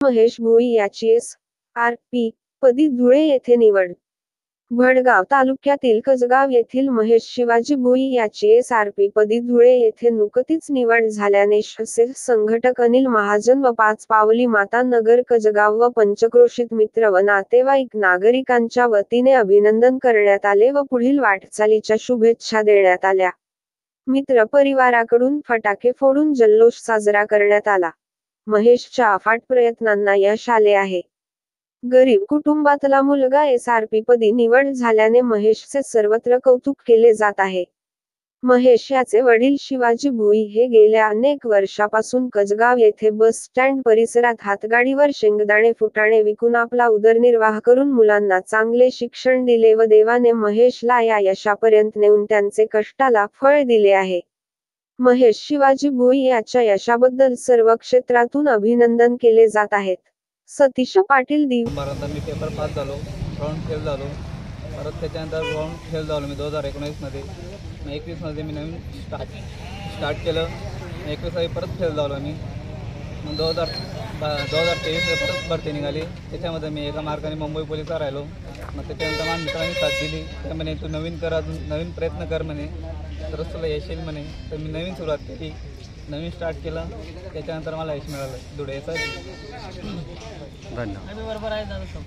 महेश भोई याची एस.आर.पी. पदी धुळे येथे निवड. भडगाव तालुक्यातील कसगाव येथील महेश शिवाजी भोई याची एस.आर.पी. पदी धुळे येथे नुकतीच निवड झाल्याने शिवसेना संघटक अनिल महाजन व पाच पावली माता नगर कसगाव व पंचक्रोशीत मित्र व नातेवाईक नागरिकांच्या वतीने अभिनंदन करण्यात आले व पुढील वाटचालीच्या शुभेच्छा देण्यात आल्या. मित्र परिवाराकडून फटाके फोडून जल्लोष साजरा करण्यात आला. महेशच्या अफाट प्रयत्नांना यश आले आहे. गरीब कुटुंबातला मुलगा एस.आर.पी. पदी निवड झाल्याने महेशचे सर्वत्र कौतुक केले जात आहे. महेश याचे वडील शिवाजी भोई हे गेल्या अनेक वर्षापासून कसगाव येथे बस स्टँड परिसरात हातगाडीवर शेंगदाणे फुटाणे विकून आपला उदरनिर्वाह करून मुलांना चांगले शिक्षण दिले व देवाने महेशला या यशापर्यंत नेऊन त्यांचे कष्टाला फळ दिले आहे. महेश शिवाजी भोई याच्या यशाबद्दल सर्व क्षेत्रातून अभिनंदन केले जात आहेत. सतीश पाटील मी पेपर पास झालो, ग्राउंड फेल झालो, परत त्याच्यानंतर ग्राउंड फेल झालो मी 2019मध्ये. मग 21मध्ये मी नवीन स्टार्ट केलं. 21मध्ये परत फेल झालो मी. मग 2023मध्ये परत भरती निघाली. त्याच्यामध्ये मी एका मार्गाने मुंबई पोलिसला राहिलो. मग त्याच्यानंतर माझ्या मित्रांनी साथ दिली. त्या म्हणे तू नवीन कर, अजून नवीन प्रयत्न कर म्हणे, तरच तुला यश येईल म्हणे. तर मी नवीन सुरुवात केली, नवीन स्टार्ट केलं. त्याच्यानंतर मला यश मिळालं धुळेचं. धन्यवाद.